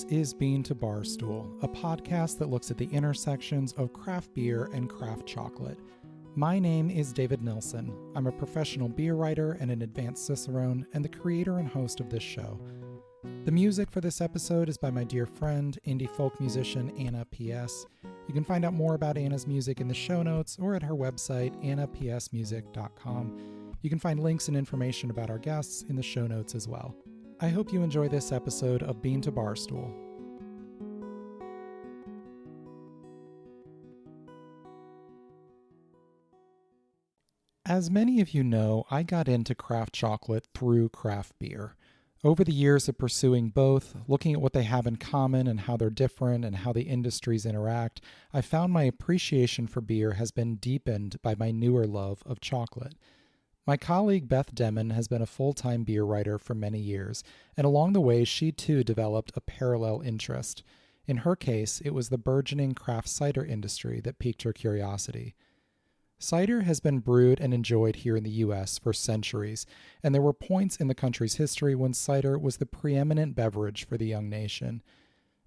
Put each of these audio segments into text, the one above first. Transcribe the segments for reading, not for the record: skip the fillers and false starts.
is Bean to Barstool, a podcast that looks at the intersections of craft beer and craft chocolate. My name is David Nilsson. I'm a professional beer writer and an advanced cicerone, and the creator and host of this show. The music for this episode is by my dear friend, indie folk musician Anna P.S. You can find out more about Anna's music in the show notes or at her website, annapsmusic.com. You can find links and information about our guests in the show notes as well. I hope you enjoy this episode of Bean to Barstool. As many of you know, I got into craft chocolate through craft beer. Over the years of pursuing both, looking at what they have in common and how they're different and how the industries interact, I found my appreciation for beer has been deepened by my newer love of chocolate. My colleague Beth Demmon has been a full-time beer writer for many years, and along the way she too developed a parallel interest. In her case, it was the burgeoning craft cider industry that piqued her curiosity. Cider has been brewed and enjoyed here in the U.S. for centuries, and there were points in the country's history when cider was the preeminent beverage for the young nation.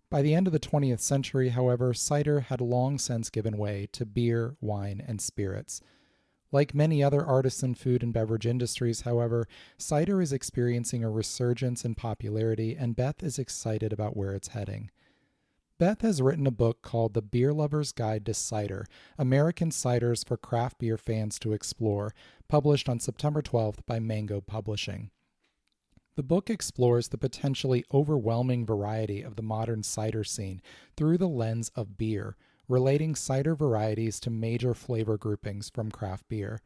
By the end of the 20th century, however, cider had long since given way to beer, wine, and spirits. Like many other artisan food and beverage industries, however, cider is experiencing a resurgence in popularity, and Beth is excited about where it's heading. Beth has written a book called The Beer Lover's Guide to Cider, American Ciders for Craft Beer Fans to Explore, published on September 12th by Mango Publishing. The book explores the potentially overwhelming variety of the modern cider scene through the lens of beer, relating cider varieties to major flavor groupings from craft beer.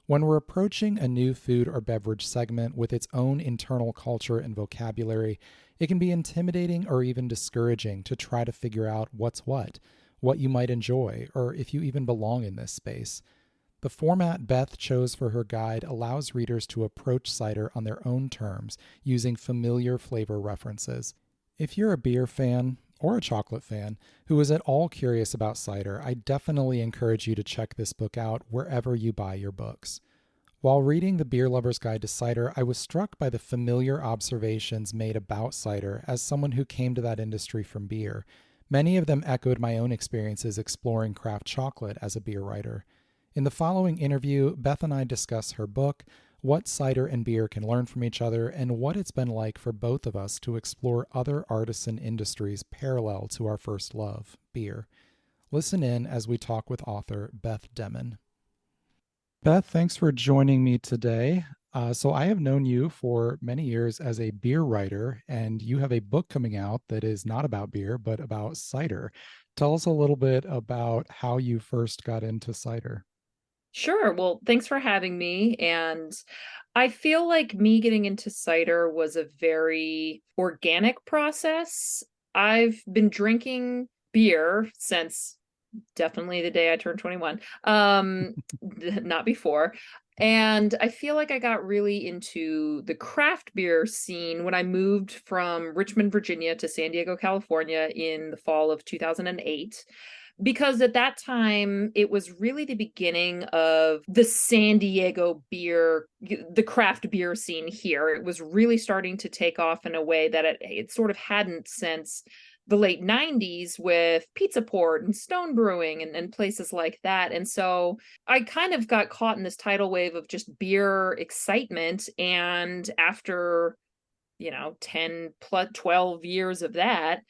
When we're approaching a new food or beverage segment with its own internal culture and vocabulary, it can be intimidating or even discouraging to try to figure out what's what you might enjoy, or if you even belong in this space. The format Beth chose for her guide allows readers to approach cider on their own terms, using familiar flavor references. If you're a beer fan, or a chocolate fan, who is at all curious about cider, I definitely encourage you to check this book out wherever you buy your books. While reading The Beer Lover's Guide to Cider, I was struck by the familiar observations made about cider as someone who came to that industry from beer. Many of them echoed my own experiences exploring craft chocolate as a beer writer. In the following interview, Beth and I discuss her book, what cider and beer can learn from each other, and what it's been like for both of us to explore other artisan industries parallel to our first love, beer. Listen in as we talk with author Beth Demmon. Beth, thanks for joining me today. So I have known you for many years as a beer writer, and you have a book coming out that is not about beer, but about cider. Tell us a little bit about how you first got into cider. Sure. Well, thanks for having me. And I feel like me getting into cider was a very organic process. I've been drinking beer since definitely the day I turned 21, not before. And I feel like I got really into the craft beer scene when I moved from Richmond, Virginia to San Diego, California in the fall of 2008. Because at that time, it was really the beginning of the San Diego beer, the craft beer scene here. It was really starting to take off in a way that it sort of hadn't since the late 90s with Pizza Port and Stone Brewing and places like that. And so I kind of got caught in this tidal wave of just beer excitement. And after, 10 plus 12 years of that,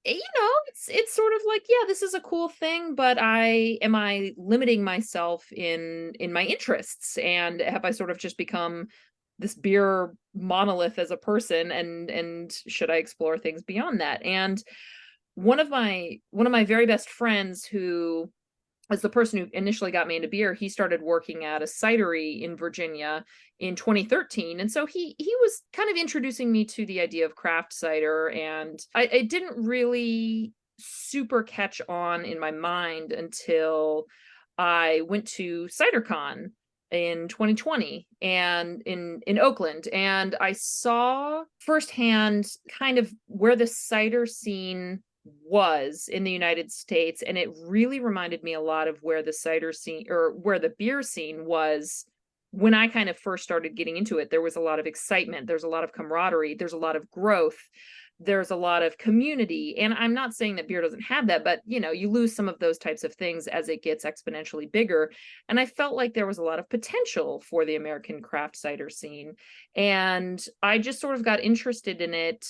it's sort of like, yeah, this is a cool thing, but am I limiting myself in my interests, and have I sort of just become this beer monolith as a person, and should I explore things beyond that? And one of my very best friends, who as the person who initially got me into beer, he started working at a cidery in Virginia in 2013. And so he was kind of introducing me to the idea of craft cider. And I didn't really super catch on in my mind until I went to CiderCon in 2020 and in Oakland. And I saw firsthand kind of where the cider scene was in the United States, and it really reminded me a lot of where the cider scene, or where the beer scene was when I kind of first started getting into it. There was a lot of excitement, there's a lot of camaraderie, there's a lot of growth, there's a lot of community. And I'm not saying that beer doesn't have that, but you lose some of those types of things as it gets exponentially bigger. And I felt like there was a lot of potential for the American craft cider scene. And I just sort of got interested in it,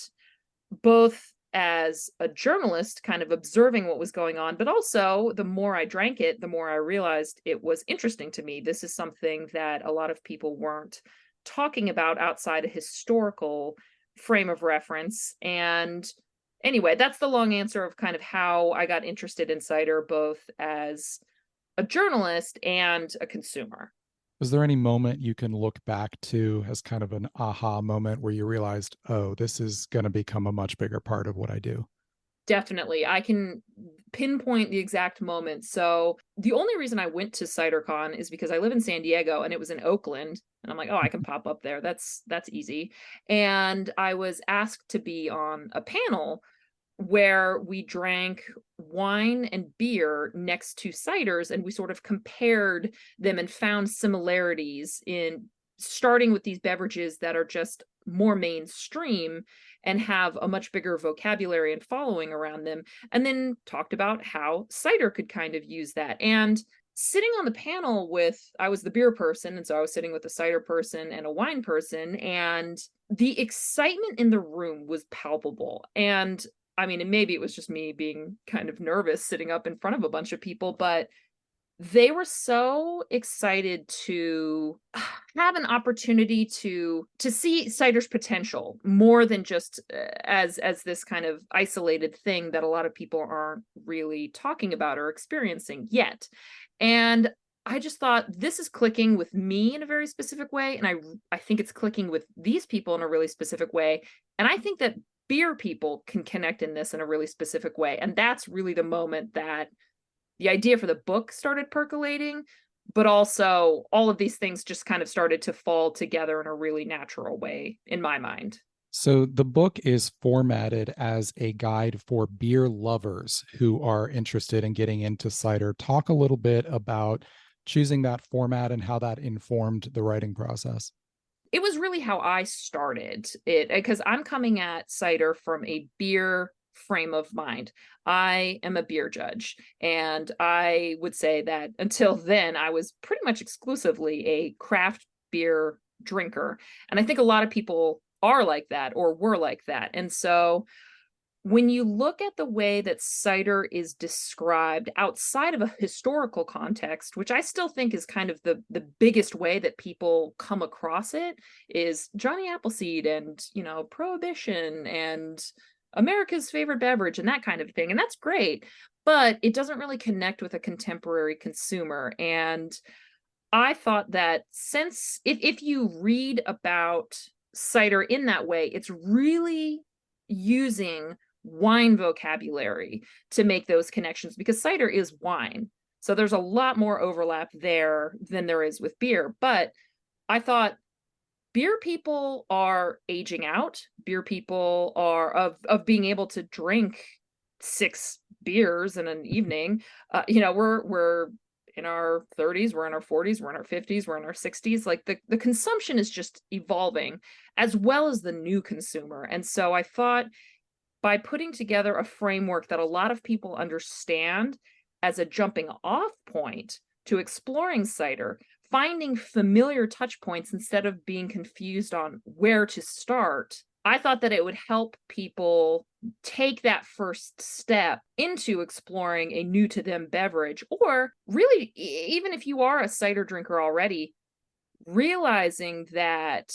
both as a journalist kind of observing what was going on, but also the more I drank it, the more I realized it was interesting to me. This is something that a lot of people weren't talking about outside a historical frame of reference. And anyway, that's the long answer of kind of how I got interested in cider, both as a journalist and a consumer. Was there any moment you can look back to as kind of an aha moment where you realized, oh, this is going to become a much bigger part of what I do? Definitely. I can pinpoint the exact moment. So the only reason I went to CiderCon is because I live in San Diego and it was in Oakland. And I'm like, oh, I can pop up there. That's easy. And I was asked to be on a panel where we drank wine and beer next to ciders, and we sort of compared them and found similarities in starting with these beverages that are just more mainstream and have a much bigger vocabulary and following around them, and then talked about how cider could kind of use that. And sitting on the panel I was the beer person, and so I was sitting with a cider person and a wine person, and the excitement in the room was palpable. And I mean, and maybe it was just me being kind of nervous sitting up in front of a bunch of people, but they were so excited to have an opportunity to see cider's potential more than just as this kind of isolated thing that a lot of people aren't really talking about or experiencing yet. And I just thought, this is clicking with me in a very specific way, and I think it's clicking with these people in a really specific way. And I think that beer people can connect in this in a really specific way. And that's really the moment that the idea for the book started percolating, but also all of these things just kind of started to fall together in a really natural way in my mind. So the book is formatted as a guide for beer lovers who are interested in getting into cider. Talk a little bit about choosing that format and how that informed the writing process. It was really how I started it, because I'm coming at cider from a beer frame of mind. I am a beer judge, and I would say that until then, I was pretty much exclusively a craft beer drinker. And I think a lot of people are like that or were like that. And so when you look at the way that cider is described outside of a historical context, which I still think is kind of the biggest way that people come across it, is Johnny Appleseed and, Prohibition and America's favorite beverage and that kind of thing. And that's great, but it doesn't really connect with a contemporary consumer. And I thought that since if you read about cider in that way, it's really using wine vocabulary to make those connections, because cider is wine. So there's a lot more overlap there than there is with beer. But I thought beer people are aging out. Beer people are of being able to drink 6 beers in an evening. We're in our 30s, we're in our 40s, we're in our 50s, we're in our 60s. Like the consumption is just evolving, as well as the new consumer. And so I thought, by putting together a framework that a lot of people understand as a jumping off point to exploring cider, finding familiar touch points instead of being confused on where to start, I thought that it would help people take that first step into exploring a new to them beverage, or really, even if you are a cider drinker already, realizing that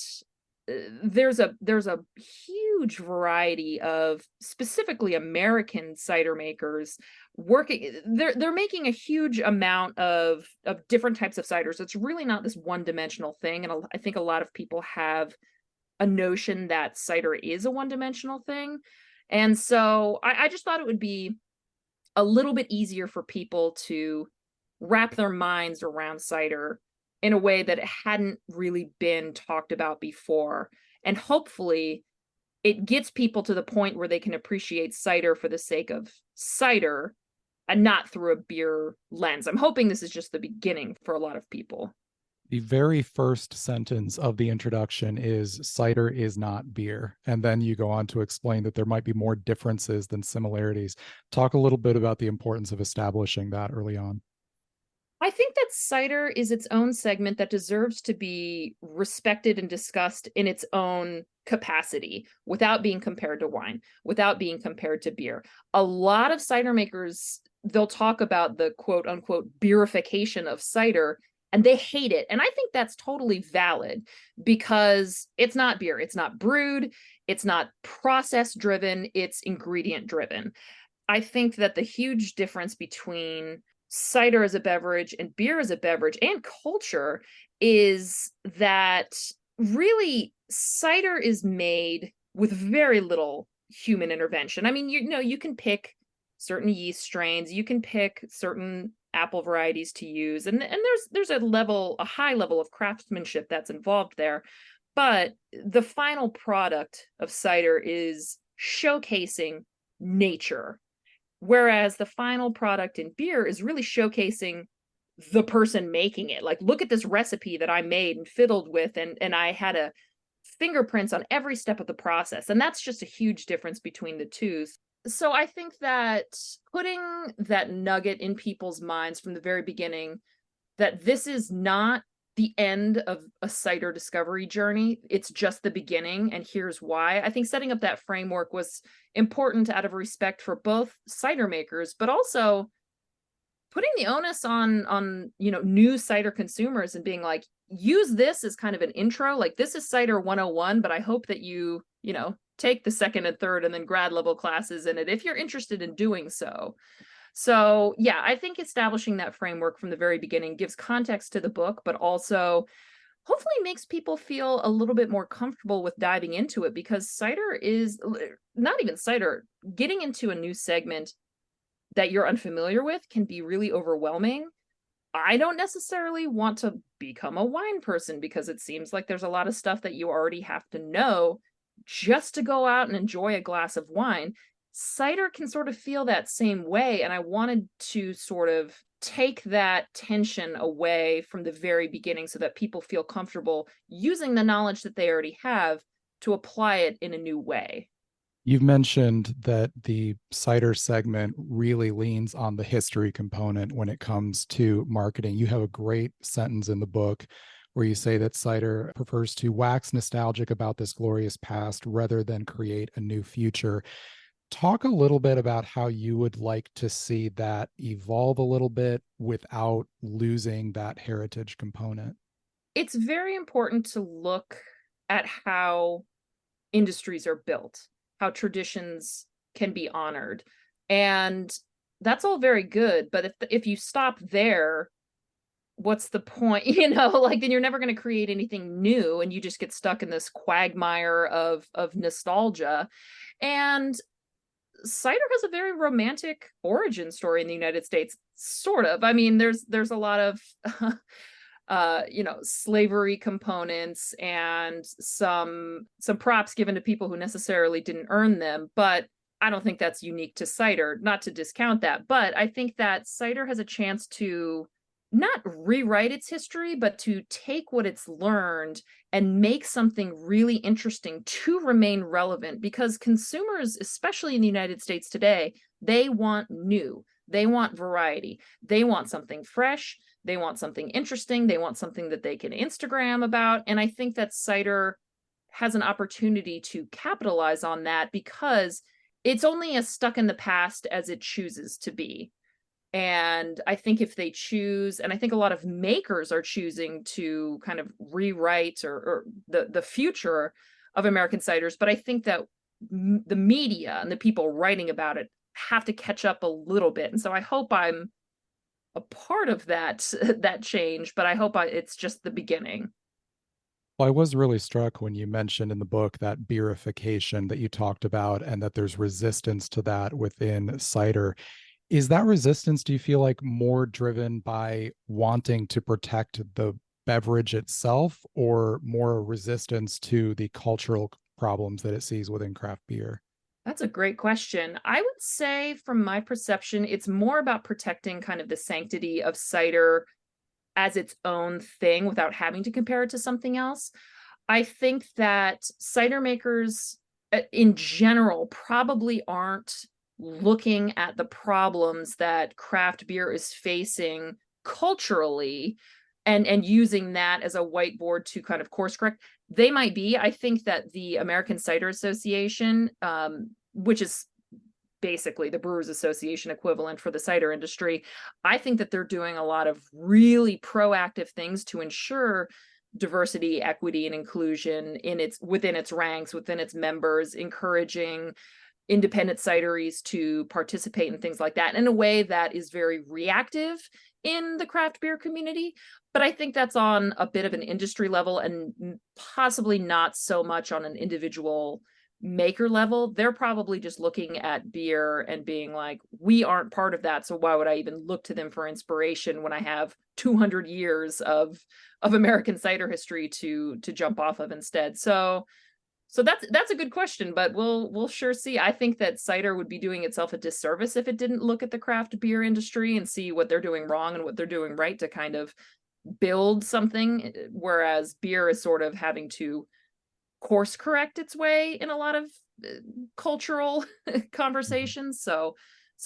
there's a huge variety of specifically American cider makers working. They're making a huge amount of different types of ciders. It's really not this one-dimensional thing. And I think a lot of people have a notion that cider is a one-dimensional thing. And so I just thought it would be a little bit easier for people to wrap their minds around cider in a way that it hadn't really been talked about before. And hopefully it gets people to the point where they can appreciate cider for the sake of cider and not through a beer lens. I'm hoping this is just the beginning for a lot of people. The very first sentence of the introduction is cider is not beer. And then you go on to explain that there might be more differences than similarities. Talk a little bit about the importance of establishing that early on. I think that cider is its own segment that deserves to be respected and discussed in its own capacity without being compared to wine, without being compared to beer. A lot of cider makers, they'll talk about the quote unquote beerification of cider and they hate it. And I think that's totally valid because it's not beer, it's not brewed, it's not process driven, it's ingredient driven. I think that the huge difference between cider as a beverage and beer as a beverage and culture is that really cider is made with very little human intervention. I mean, you know, you can pick certain yeast strains, you can pick certain apple varieties to use, and there's a high level of craftsmanship that's involved there. But the final product of cider is showcasing nature. Whereas the final product in beer is really showcasing the person making it. Like, look at this recipe that I made and fiddled with, and I had a fingerprints on every step of the process. And that's just a huge difference between the two. So I think that putting that nugget in people's minds from the very beginning that this is not the end of a cider discovery journey. It's just the beginning, and here's why. I think setting up that framework was important out of respect for both cider makers, but also putting the onus on new cider consumers and being like, use this as kind of an intro. Like, this is cider 101, but I hope that you take the second and third and then grad level classes in it if you're interested in doing so. So yeah, I think establishing that framework from the very beginning gives context to the book, but also hopefully makes people feel a little bit more comfortable with diving into it, because cider is not even cider. Getting into a new segment that you're unfamiliar with can be really overwhelming. I don't necessarily want to become a wine person because it seems like there's a lot of stuff that you already have to know just to go out and enjoy a glass of wine. Cider can sort of feel that same way, and I wanted to sort of take that tension away from the very beginning so that people feel comfortable using the knowledge that they already have to apply it in a new way. You've mentioned that the cider segment really leans on the history component when it comes to marketing. You have a great sentence in the book where you say that cider prefers to wax nostalgic about this glorious past rather than create a new future. Talk a little bit about how you would like to see that evolve a little bit without losing that heritage component. It's very important to look at how industries are built, how traditions can be honored. And that's all very good, but if you stop there, what's the point? Like, then you're never going to create anything new and you just get stuck in this quagmire of nostalgia. And cider has a very romantic origin story in the United States, sort of. I mean, there's a lot of slavery components and some props given to people who necessarily didn't earn them, but I don't think that's unique to cider, not to discount that. But I think that cider has a chance to not rewrite its history, but to take what it's learned and make something really interesting to remain relevant, because consumers, especially in the United States today, they want new, they want variety, they want something fresh, they want something interesting, they want something that they can Instagram about. And I think that cider has an opportunity to capitalize on that because it's only as stuck in the past as it chooses to be. And I think if they choose, and I think a lot of makers are choosing to kind of rewrite or the future of American ciders, but I think that the media and the people writing about it have to catch up a little bit. And so I hope I'm a part of that change, but I hope it's just the beginning. Well, I was really struck when you mentioned in the book that beerification that you talked about and that there's resistance to that within cider. Is that resistance, do you feel like, more driven by wanting to protect the beverage itself or more resistance to the cultural problems that it sees within craft beer? That's a great question. I would say, from my perception, it's more about protecting kind of the sanctity of cider as its own thing without having to compare it to something else. I think that cider makers in general probably aren't looking at the problems that craft beer is facing culturally and using that as a whiteboard to kind of course correct. They might be. I think that the American Cider Association, which is basically the Brewers Association equivalent for the cider industry, I think that they're doing a lot of really proactive things to ensure diversity, equity, and inclusion within its ranks, within its members, encouraging independent cideries to participate in things like that in a way that is very reactive in the craft beer community. But I think that's on a bit of an industry level and possibly not so much on an individual maker level. They're probably just looking at beer and being like, we aren't part of that, so why would I even look to them for inspiration when I have 200 years of American cider history to jump off of instead. So that's a good question, but we'll sure see. I think that cider would be doing itself a disservice if it didn't look at the craft beer industry and see what they're doing wrong and what they're doing right to kind of build something, whereas beer is sort of having to course correct its way in a lot of cultural conversations. So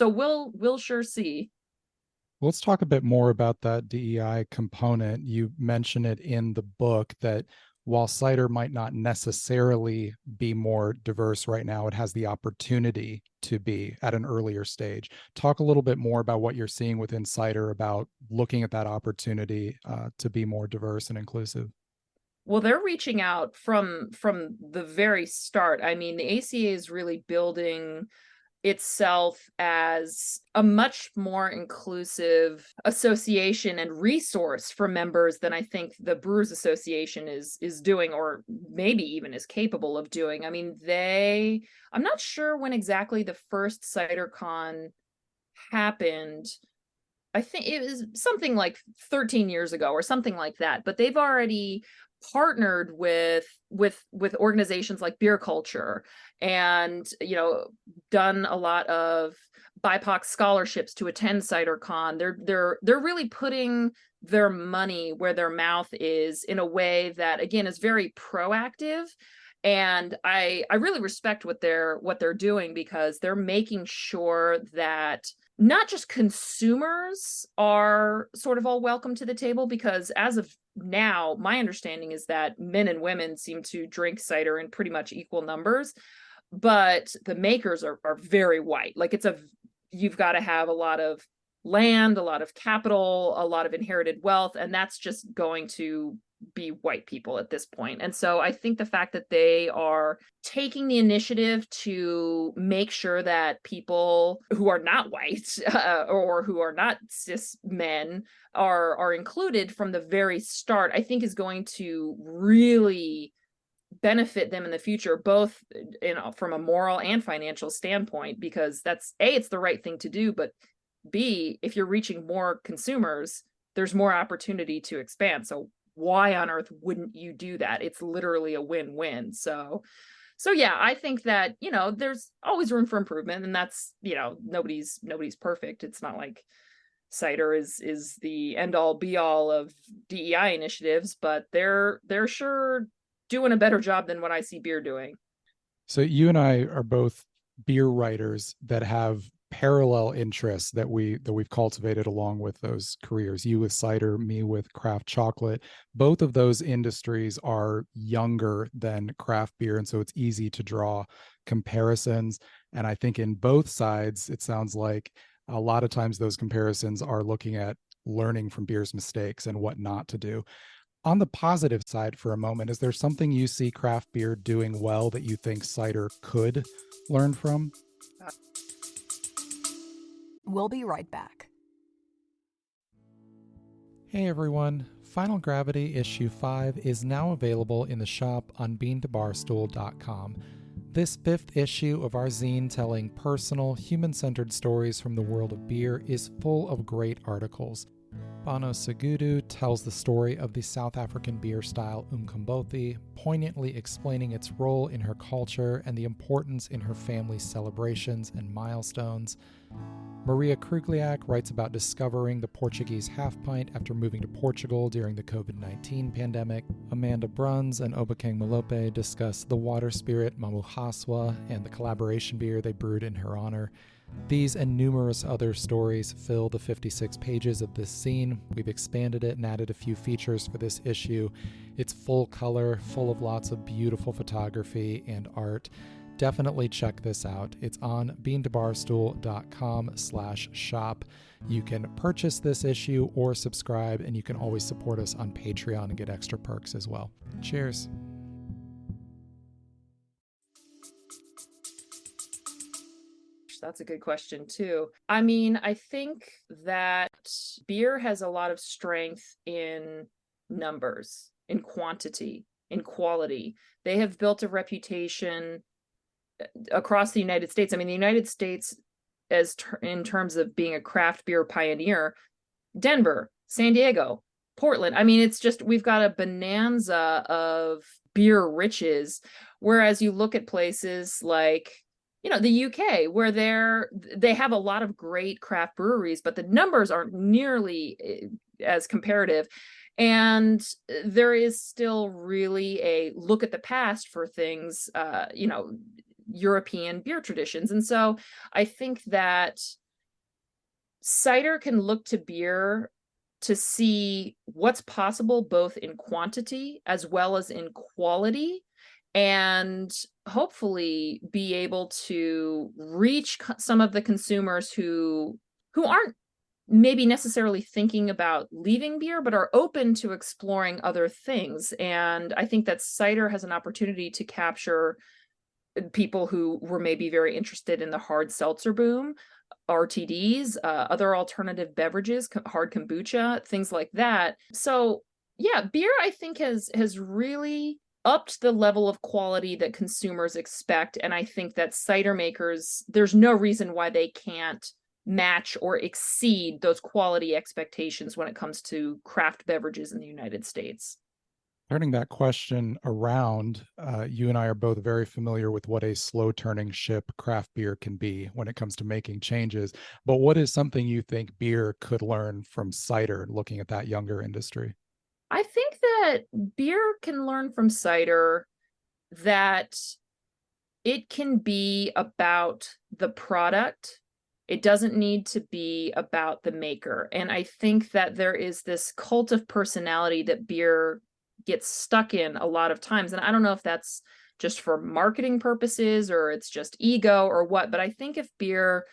we'll sure see. Let's talk a bit more about that DEI component. You mention it in the book that while cider might not necessarily be more diverse right now, it has the opportunity to be at an earlier stage. Talk a little bit more about what you're seeing within cider about looking at that opportunity to be more diverse and inclusive. Well, they're reaching out from the very start. I mean, the ACA is really building itself as a much more inclusive association and resource for members than I think the Brewers Association is doing, or maybe even is capable of doing. I mean, I'm not sure when exactly the first CiderCon happened. I think it was something like 13 years ago or something like that, but they've already partnered with organizations like Beer Culture and done a lot of BIPOC scholarships to attend CiderCon. They're really putting their money where their mouth is in a way that again is very proactive. And I really respect what they're doing, because they're making sure that not just consumers are sort of all welcome to the table, because as of now, my understanding is that men and women seem to drink cider in pretty much equal numbers, but the makers are very white. Like you've got to have a lot of land, a lot of capital, a lot of inherited wealth, and that's just going to be white people at this point. And so I think the fact that they are taking the initiative to make sure that people who are not white or who are not cis men are included from the very start, I think is going to really benefit them in the future, both from a moral and financial standpoint, because that's it's the right thing to do, but B, if you're reaching more consumers, there's more opportunity to expand. So why on earth wouldn't you do that? It's literally a win-win. So yeah, I think that, there's always room for improvement, and that's, nobody's perfect. It's not like cider is the end all be all of DEI initiatives, but they're sure doing a better job than what I see beer doing. So you and I are both beer writers that have parallel interests that we've cultivated along with those careers. You with cider, me with craft chocolate. Both of those industries are younger than craft beer, and so it's easy to draw comparisons. And I think in both sides, it sounds like a lot of times those comparisons are looking at learning from beer's mistakes and what not to do. On the positive side for a moment, is there something you see craft beer doing well that you think cider could learn from? We'll be right back. Hey everyone, Final Gravity Issue 5 is now available in the shop on beantobarstool.com. This 5th issue of our zine telling personal, human-centered stories from the world of beer is full of great articles. Bono Segudu tells the story of the South African beer style Umkombothi, poignantly explaining its role in her culture and the importance in her family's celebrations and milestones. Maria Krugliak writes about discovering the Portuguese half pint after moving to Portugal during the COVID-19 pandemic. Amanda Bruns and Obakeng Malope discuss the water spirit Mamuhaswa and the collaboration beer they brewed in her honor. These and numerous other stories fill the 56 pages of this zine. We've expanded it and added a few features for this issue. It's full color, full of lots of beautiful photography and art. Definitely check this out. It's on beantobarstool.com/shop. You can purchase this issue or subscribe, and you can always support us on Patreon and get extra perks as well. Cheers. That's a good question too. I mean, I think that beer has a lot of strength in numbers, in quantity, in quality. They have built a reputation across the United States. I mean, the United States, in terms of being a craft beer pioneer, Denver, San Diego, Portland. I mean, it's just, we've got a bonanza of beer riches. Whereas you look at places like, the UK, where they have a lot of great craft breweries, but the numbers aren't nearly as comparative. And there is still really a look at the past for things, European beer traditions. And so I think that cider can look to beer to see what's possible, both in quantity as well as in quality, and hopefully be able to reach some of the consumers who aren't maybe necessarily thinking about leaving beer, but are open to exploring other things. And I think that cider has an opportunity to capture people who were maybe very interested in the hard seltzer boom, RTDs, other alternative beverages, hard kombucha, things like that. So yeah, beer, I think, has really upped the level of quality that consumers expect. And I think that cider makers, there's no reason why they can't match or exceed those quality expectations when it comes to craft beverages in the United States. Turning that question around, you and I are both very familiar with what a slow turning ship craft beer can be when it comes to making changes. But what is something you think beer could learn from cider, looking at that younger industry? I think that beer can learn from cider that it can be about the product. It doesn't need to be about the maker. And I think that there is this cult of personality that beer gets stuck in a lot of times. And I don't know if that's just for marketing purposes or it's just ego or what, but I think if beer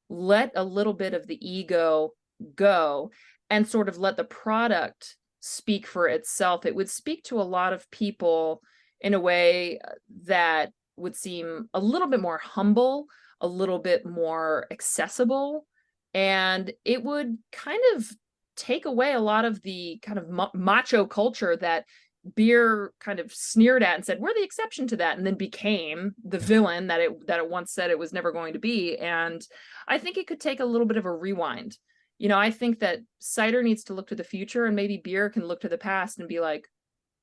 let a little bit of the ego go and sort of let the product speak for itself, it would speak to a lot of people in a way that would seem a little bit more humble, a little bit more accessible, and it would kind of take away a lot of the kind of macho culture that beer kind of sneered at and said, we're the exception to that, and then became the villain that it once said it was never going to be. And I think it could take a little bit of a rewind. I think that cider needs to look to the future, and maybe beer can look to the past and be like,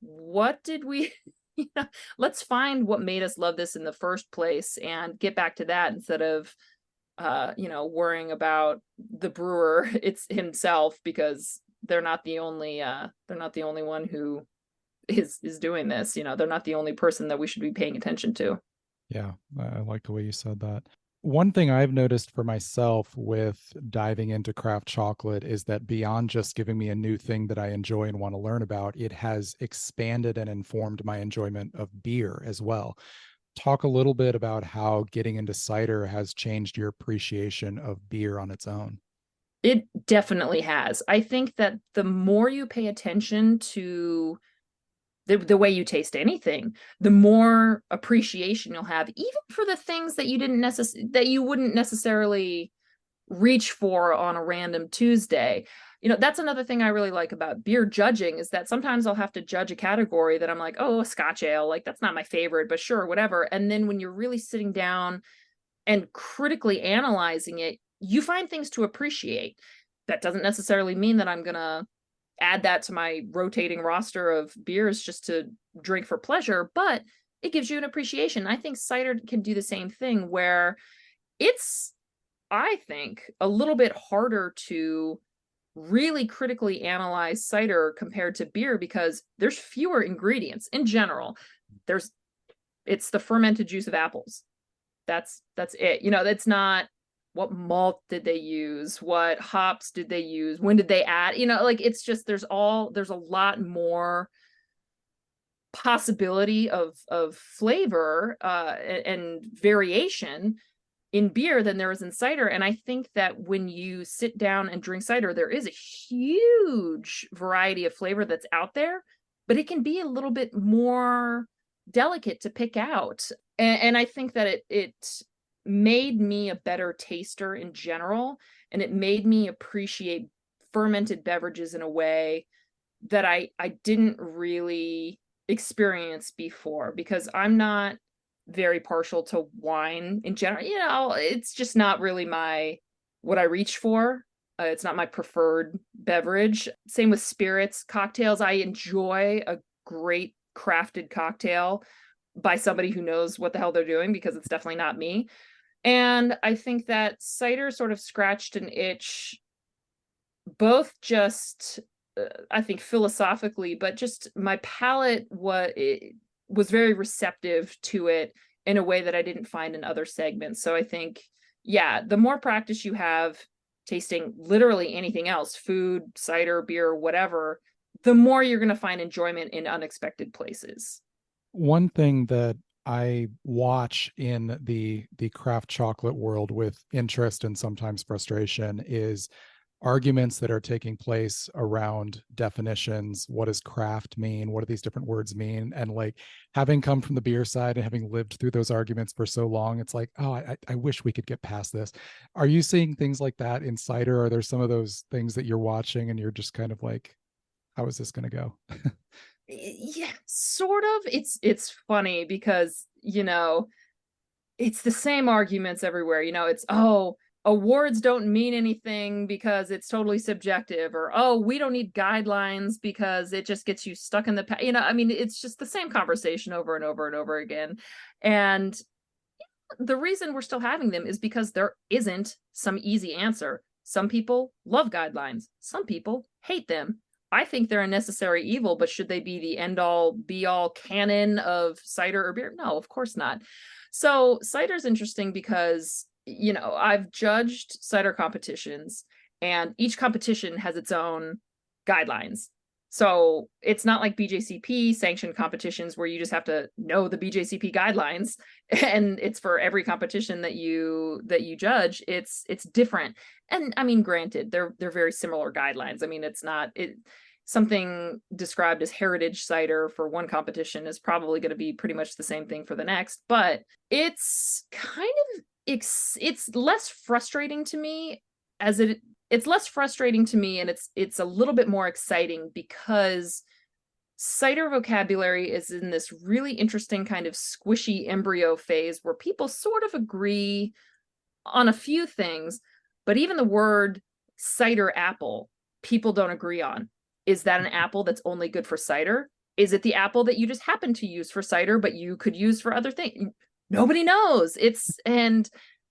what did we let's find what made us love this in the first place and get back to that instead of worrying about the brewer it's himself, because they're not the only one who is doing this. They're not the only person that we should be paying attention to. Yeah, I like the way you said that. One thing I've noticed for myself with diving into craft chocolate is that beyond just giving me a new thing that I enjoy and want to learn about, it has expanded and informed my enjoyment of beer as well. Talk a little bit about how getting into cider has changed your appreciation of beer on its own. It definitely has. I think that the more you pay attention to the way you taste anything, the more appreciation you'll have, even for the things that you wouldn't necessarily reach for on a random Tuesday. That's another thing I really like about beer judging, is that sometimes I'll have to judge a category that I'm like, oh, a Scotch ale, like that's not my favorite, but sure, whatever. And then when you're really sitting down and critically analyzing it, you find things to appreciate. That doesn't necessarily mean that I'm gonna add that to my rotating roster of beers just to drink for pleasure, but it gives you an appreciation. I think cider can do the same thing, where it's I think, a little bit harder to really critically analyze cider compared to beer because there's fewer ingredients in general. It's the fermented juice of apples. That's it. That's not what malt did they use, what hops did they use, when did they add, like it's just there's a lot more possibility of flavor and variation in beer than there is in cider. And I think that when you sit down and drink cider, there is a huge variety of flavor that's out there, but it can be a little bit more delicate to pick out. And I think that it made me a better taster in general, and it made me appreciate fermented beverages in a way that I didn't really experience before, because I'm not very partial to wine in general. It's just not really what I reach for. It's not my preferred beverage. Same with spirits, cocktails. I enjoy a great crafted cocktail by somebody who knows what the hell they're doing, because it's definitely not me. And I think that cider sort of scratched an itch, both just, I think philosophically, but just my palate was very receptive to it in a way that I didn't find in other segments. So I think, yeah, the more practice you have tasting literally anything else, food, cider, beer, whatever, the more you're going to find enjoyment in unexpected places. One thing that I watch in the craft chocolate world with interest and sometimes frustration is arguments that are taking place around definitions. What does craft mean? What do these different words mean? And like, having come from the beer side and having lived through those arguments for so long, it's like, oh, I wish we could get past this. Are you seeing things like that in cider? Are there some of those things that you're watching and you're just kind of like, how is this going to go? Yeah, sort of. It's funny because, it's the same arguments everywhere. It's, oh, awards don't mean anything because it's totally subjective, or, oh, we don't need guidelines because it just gets you stuck in the past. It's just the same conversation over and over and over again. And the reason we're still having them is because there isn't some easy answer. Some people love guidelines. Some people hate them. I think they're a necessary evil, but should they be the end all be all canon of cider or beer? No, of course not. So cider's interesting because, I've judged cider competitions, and each competition has its own guidelines. So it's not like BJCP sanctioned competitions where you just have to know the BJCP guidelines and it's for every competition that you judge. It's different. And granted, they're very similar guidelines. It's not something described as heritage cider for one competition is probably going to be pretty much the same thing for the next, but it's kind of it's less frustrating to me it's less frustrating to me, and it's a little bit more exciting because cider vocabulary is in this really interesting kind of squishy embryo phase where people sort of agree on a few things, but even the word cider apple, people don't agree on. Is that an apple that's only good for cider? Is it the apple that you just happen to use for cider, but you could use for other things? Nobody knows. And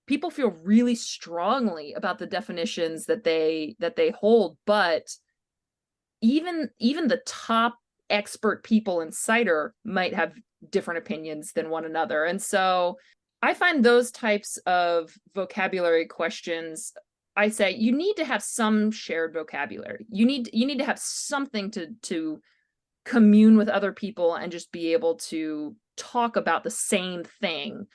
people feel really strongly about the definitions that they hold, but even the top expert people in cider might have different opinions than one another. And so I find those types of vocabulary questions, I say you need to have some shared vocabulary. You need to have something to commune with other people and just be able to talk about the same thing.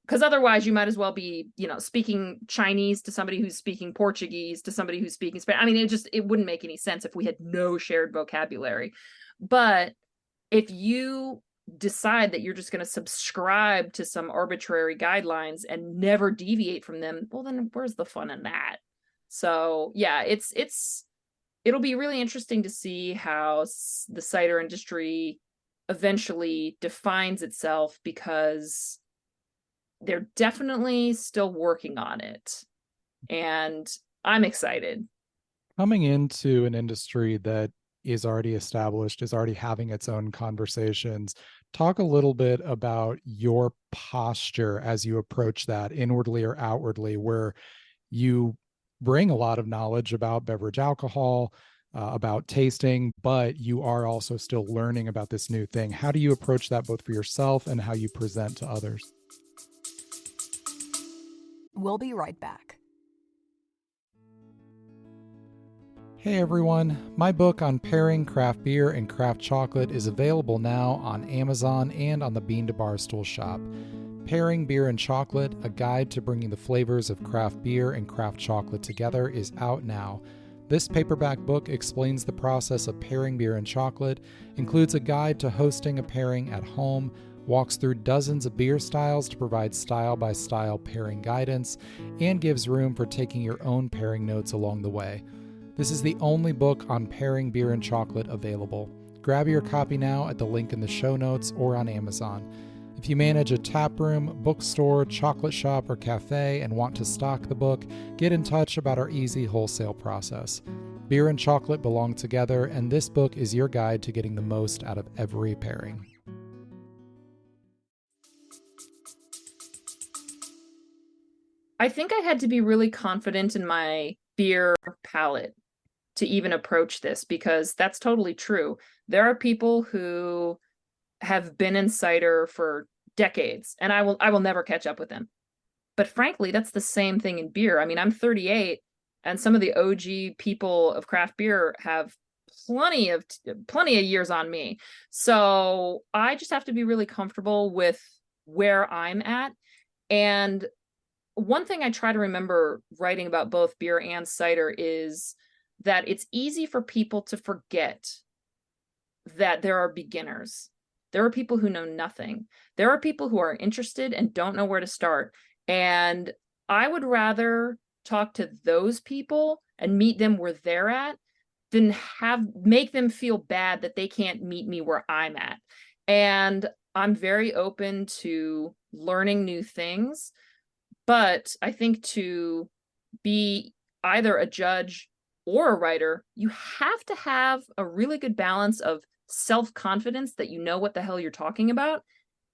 Because otherwise you might as well be, speaking Chinese to somebody who's speaking Portuguese to somebody who's speaking Spanish. It wouldn't make any sense if we had no shared vocabulary. But if you decide that you're just going to subscribe to some arbitrary guidelines and never deviate from them, well, then where's the fun in that? So yeah, it'll be really interesting to see how the cider industry eventually defines itself, because they're definitely still working on it, and I'm excited. Coming into an industry that is already established, is already having its own conversations, talk a little bit about your posture as you approach that, inwardly or outwardly, where You bring a lot of knowledge about beverage alcohol, about tasting, but you are also still learning about this new thing. How do you approach that both for yourself and how you present to others? We'll be right back. Hey everyone, my book on pairing craft beer and craft chocolate is available now on Amazon and on the Bean to Barstool shop. Pairing Beer and Chocolate, a guide to bringing the flavors of craft beer and craft chocolate together, is out now. This paperback book explains the process of pairing beer and chocolate, includes a guide to hosting a pairing at home, walks through dozens of beer styles to provide style-by-style pairing guidance, and gives room for taking your own pairing notes along the way. This is the only book on pairing beer and chocolate available. Grab your copy now at the link in the show notes or on Amazon. If you manage a taproom, bookstore, chocolate shop, or cafe and want to stock the book, get in touch about our easy wholesale process. Beer and chocolate belong together, and this book is your guide to getting the most out of every pairing. I think I had to be really confident in my beer palate to even approach this, because that's totally true. There are people who have been in cider for decades, and I will never catch up with them. But frankly, that's the same thing in beer. I mean, I'm 38, and some of the OG people of craft beer have plenty of years on me. So I just have to be really comfortable with where I'm at. And one thing I try to remember writing about both beer and cider is that it's easy for people to forget that there are beginners. There are people who know nothing. There are people who are interested and don't know where to start. And I would rather talk to those people and meet them where they're at than make them feel bad that they can't meet me where I'm at. And I'm very open to learning new things. But I think to be either a judge or a writer, you have to have a really good balance of self-confidence that you know what the hell you're talking about,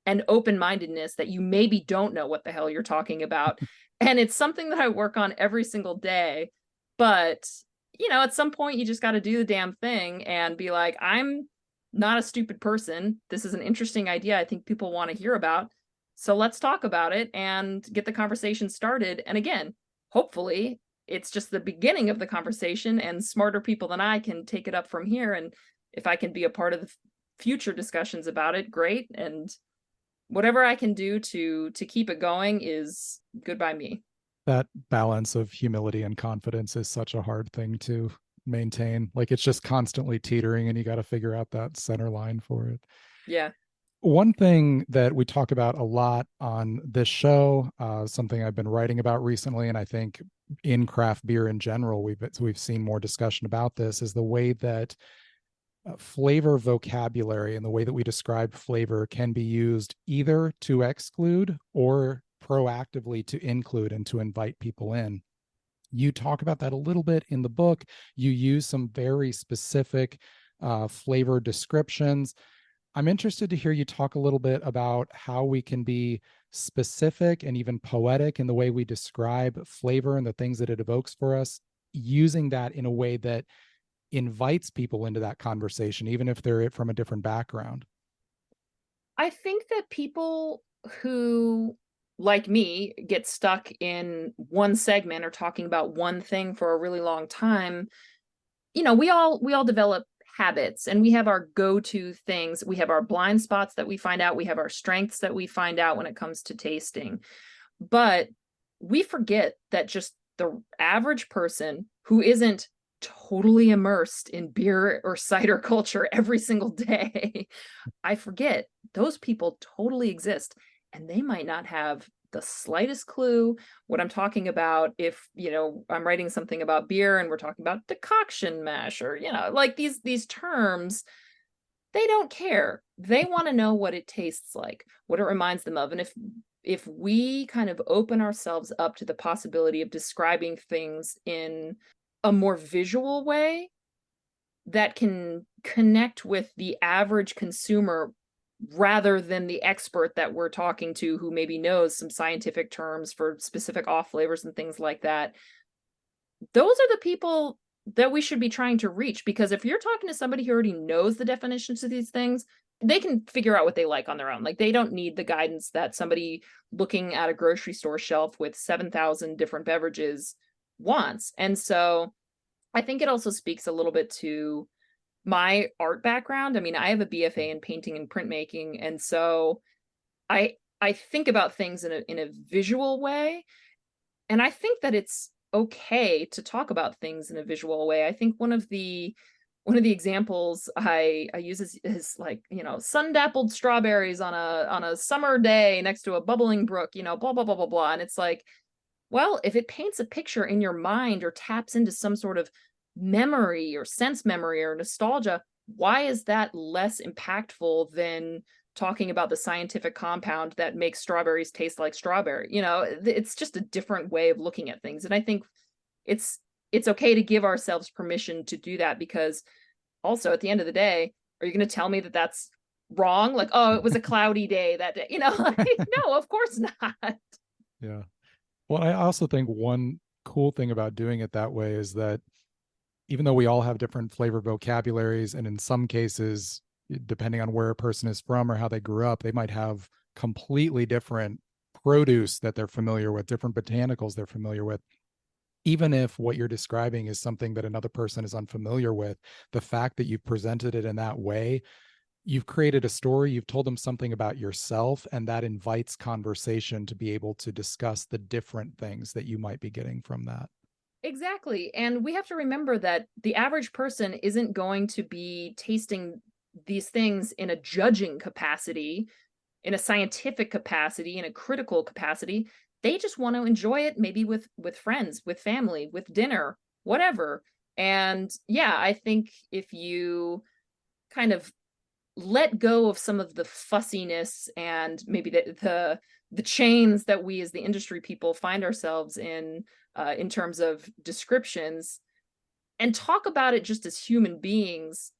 and open-mindedness that you maybe don't know what the hell you're talking about. And it's something that I work on every single day. But, at some point you just got to do the damn thing and be like, I'm not a stupid person. This is an interesting idea I think people want to hear about. So let's talk about it and get the conversation started. And again, hopefully it's just the beginning of the conversation, and smarter people than I can take it up from here. And if I can be a part of the future discussions about it, great. And whatever I can do to keep it going is good by me. That balance of humility and confidence is such a hard thing to maintain. Like, it's just constantly teetering, and you got to figure out that center line for it. Yeah. One thing that we talk about a lot on this show, something I've been writing about recently, and I think in craft beer in general, we've seen more discussion about this, is the way that flavor vocabulary and the way that we describe flavor can be used either to exclude or proactively to include and to invite people in. You talk about that a little bit in the book. You use some very specific flavor descriptions. I'm interested to hear you talk a little bit about how we can be specific and even poetic in the way we describe flavor and the things that it evokes for us, using that in a way that invites people into that conversation, even if they're from a different background. I think that people who, like me, get stuck in one segment or talking about one thing for a really long time, we all develop habits, and we have our go-to things. We have our blind spots that we find out. We have our strengths that we find out when it comes to tasting. But we forget that just the average person who isn't totally immersed in beer or cider culture every single day, I forget those people totally exist, and they might not have the slightest clue what I'm talking about. If I'm writing something about beer and we're talking about decoction mash, or like these terms, they don't care. They want to know what it tastes like, what it reminds them of. And if we kind of open ourselves up to the possibility of describing things in a more visual way that can connect with the average consumer rather than the expert that we're talking to who maybe knows some scientific terms for specific off flavors and things like that. Those are the people that we should be trying to reach, because if you're talking to somebody who already knows the definitions of these things, they can figure out what they like on their own. Like, they don't need the guidance that somebody looking at a grocery store shelf with 7,000 different beverages wants. And so I think it also speaks a little bit to my art background. I mean, I have a BFA in painting and printmaking, and so I think about things in a visual way, and I think that it's okay to talk about things in a visual way. I think one of the examples I use is like, sun-dappled strawberries on a summer day next to a bubbling brook, blah blah blah blah blah. And it's like, well, if it paints a picture in your mind or taps into some sort of memory or sense memory or nostalgia, why is that less impactful than talking about the scientific compound that makes strawberries taste like strawberry? It's just a different way of looking at things. And I think it's okay to give ourselves permission to do that, because also at the end of the day, are you going to tell me that that's wrong? Like, oh, it was a cloudy day that day, no, of course not. Yeah. Well, I also think one cool thing about doing it that way is that even though we all have different flavor vocabularies, and in some cases, depending on where a person is from or how they grew up, they might have completely different produce that they're familiar with, different botanicals they're familiar with. Even if what you're describing is something that another person is unfamiliar with, the fact that you've presented it in that way, you've created a story, you've told them something about yourself, and that invites conversation to be able to discuss the different things that you might be getting from that. Exactly. And we have to remember that the average person isn't going to be tasting these things in a judging capacity, in a scientific capacity, in a critical capacity. They just want to enjoy it, maybe with friends, with family, with dinner, whatever. And yeah, I think if you kind of let go of some of the fussiness and maybe the chains that we as the industry people find ourselves in terms of descriptions, and talk about it just as human beings,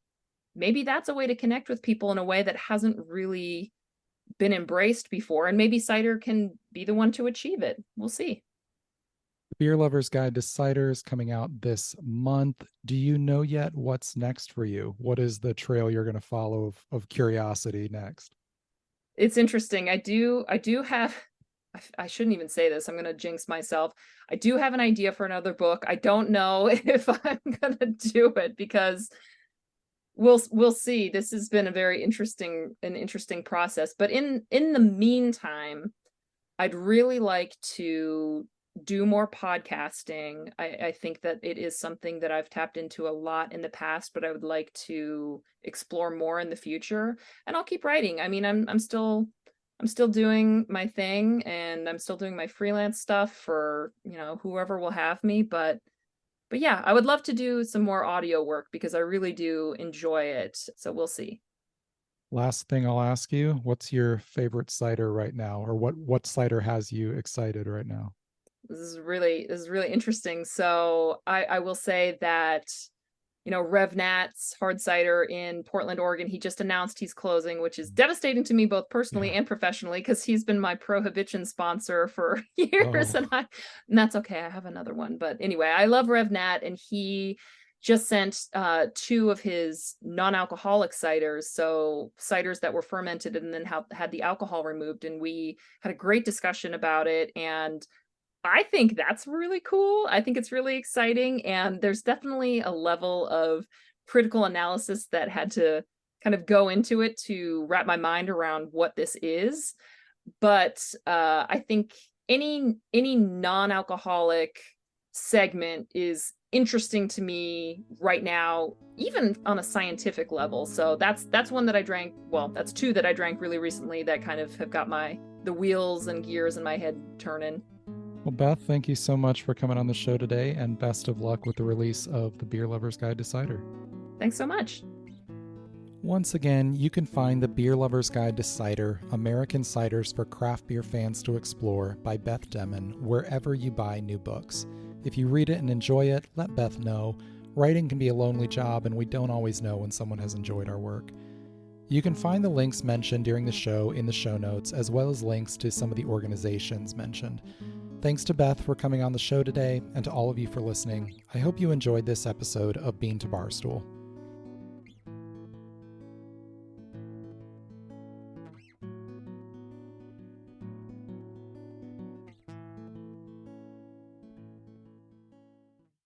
maybe that's a way to connect with people in a way that hasn't really been embraced before. And maybe cider can be the one to achieve it. We'll see. The Beer Lover's Guide to Cider is coming out this month. Do you know yet what's next for you? What is the trail you're going to follow of curiosity next? It's interesting. I do have, I shouldn't even say this, I'm going to jinx myself. I do have an idea for another book. I don't know if I'm going to do it, because we'll see. This has been a very interesting process. But in the meantime, I'd really like to do more podcasting. I think that it is something that I've tapped into a lot in the past, but I would like to explore more in the future. And I'll keep writing. I mean, I'm still doing my thing, and I'm still doing my freelance stuff for, whoever will have me. But yeah, I would love to do some more audio work, because I really do enjoy it. So we'll see. Last thing I'll ask you, what's your favorite cider right now, or what cider has you excited right now? This is really interesting. So I will say that, RevNat's hard cider in Portland, Oregon, he just announced he's closing, which is devastating to me both personally and professionally, because he's been my Prohibition sponsor for years. And that's okay. I have another one. But anyway, I love RevNat, and he just sent 2 of his non-alcoholic ciders, so ciders that were fermented and then had the alcohol removed. And we had a great discussion about it. And I think that's really cool. I think it's really exciting. And there's definitely a level of critical analysis that had to kind of go into it to wrap my mind around what this is. But I think any non-alcoholic segment is interesting to me right now, even on a scientific level. So that's one that I drank. Well, that's 2 that I drank really recently that kind of have got the wheels and gears in my head turning. Well, Beth, thank you so much for coming on the show today, and best of luck with the release of The Beer Lover's Guide to Cider. Thanks so much. Once again, you can find The Beer Lover's Guide to Cider, American Ciders for Craft Beer Fans to Explore by Beth Demmon wherever you buy new books. If you read it and enjoy it, let Beth know. Writing can be a lonely job, and we don't always know when someone has enjoyed our work. You can find the links mentioned during the show in the show notes, as well as links to some of the organizations mentioned. Thanks to Beth for coming on the show today, and to all of you for listening. I hope you enjoyed this episode of Bean to Barstool.